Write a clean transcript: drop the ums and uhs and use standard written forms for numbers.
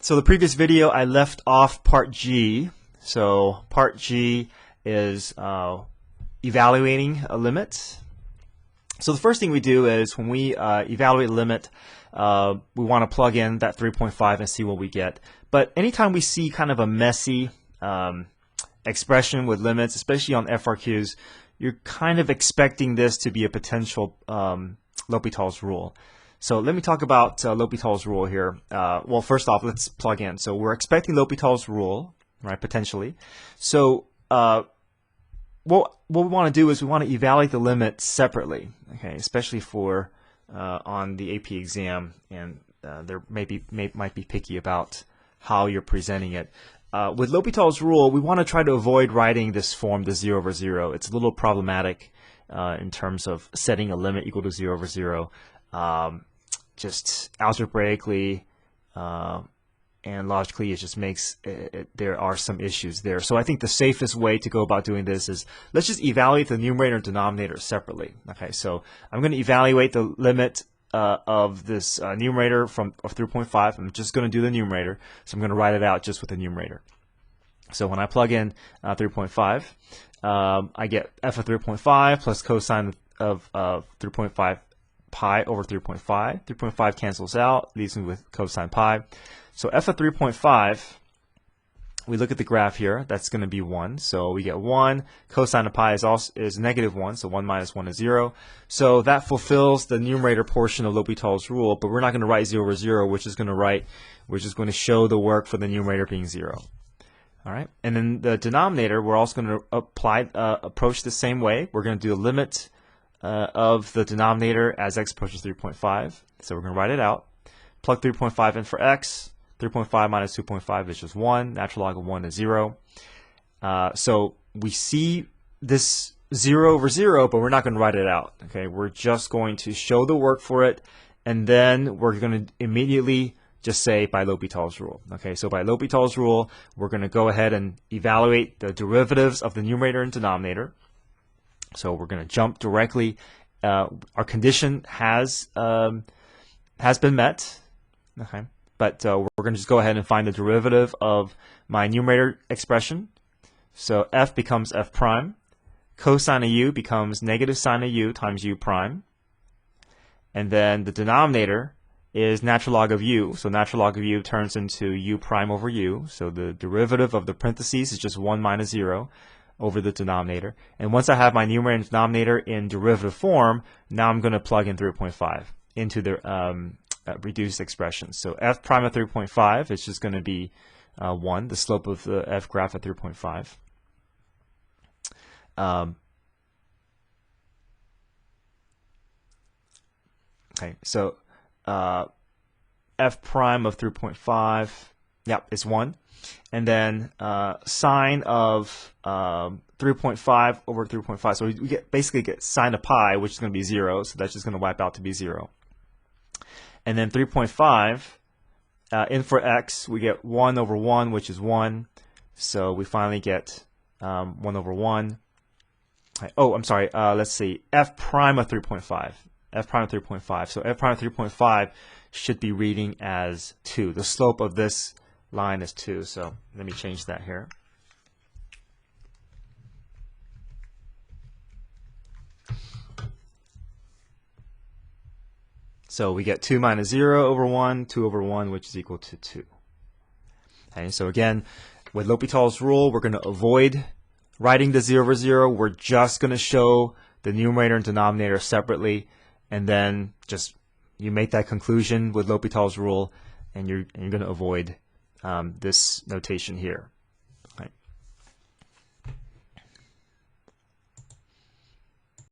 So the previous video I left off part G. So part G is evaluating a limit. So the first thing we do is when we evaluate a limit, we want to plug in that 3.5 and see what we get. But anytime we see kind of a messy expression with limits, especially on FRQs, you're kind of expecting this to be a potential L'Hopital's rule. So let me talk about L'Hopital's rule here. Well, first off, let's plug in. So we're expecting L'Hopital's rule, right, potentially. So what we want to do is we want to evaluate the limit separately, okay, especially for on the AP exam, and there might be picky about how you're presenting it. With L'Hopital's rule, we want to try to avoid writing this form, the 0 over 0. It's a little problematic in terms of setting a limit equal to 0 over 0. Just algebraically and logically, it just makes there are some issues there. So I think the safest way to go about doing this is let's just evaluate the numerator and denominator separately. Okay, so I'm going to evaluate the limit of this numerator of 3.5. I'm just going to do the numerator, so I'm going to write it out just with the numerator. So when I plug in 3.5, I get f of 3.5 plus cosine of 3.5 pi over 3.5. 3.5 cancels out, leaves me with cosine pi. So f of 3.5, we look at the graph here, that's going to be 1. So we get 1. Cosine of pi is negative 1, so 1 minus 1 is 0. So that fulfills the numerator portion of L'Hopital's rule, but we're not going to write 0 over 0, we're just going to show the work for the numerator being 0. All right, and then the denominator, we're also going to approach the same way. We're going to do a limit of the denominator as x approaches 3.5. So we're going to write it out. Plug 3.5 in for x. 3.5 minus 2.5 is just 1. Natural log of 1 is 0. So we see this 0 over 0, but we're not going to write it out. Okay, we're just going to show the work for it, and then we're going to immediately just say by L'Hopital's rule. Okay, so by L'Hopital's rule, we're going to go ahead and evaluate the derivatives of the numerator and denominator. So we're going to jump directly. Our condition has been met. Okay, but we're going to just go ahead and find the derivative of my numerator expression. So f becomes f prime. Cosine of u becomes negative sine of u times u prime. And then the denominator is natural log of u. So natural log of u turns into u prime over u. So the derivative of the parentheses is just 1 minus 0 over the denominator. And once I have my numerator and denominator in derivative form, now I'm going to plug in 3.5 into the reduced expression. So f prime of 3.5 is just going to be 1, the slope of the f graph at 3.5. Okay, so f prime of 3.5, yep, is 1. And then sine of 3.5 over 3.5. So we basically get sine of pi, which is going to be 0. So that's just going to wipe out to be 0. And then 3.5, in for x, we get 1 over 1, which is 1. So we finally get 1 over 1. Oh, I'm sorry. Let's see. F prime of 3.5. F prime of 3.5. So f prime of 3.5 should be reading as 2. The slope of this line is 2. So let me change that here. So we get 2 minus 0 over 1, 2 over 1, which is equal to 2. Okay, so again, with L'Hopital's rule, we're going to avoid writing the 0 over 0. We're just going to show the numerator and denominator separately, and then just you make that conclusion with L'Hopital's rule, and you're going to avoid this notation here.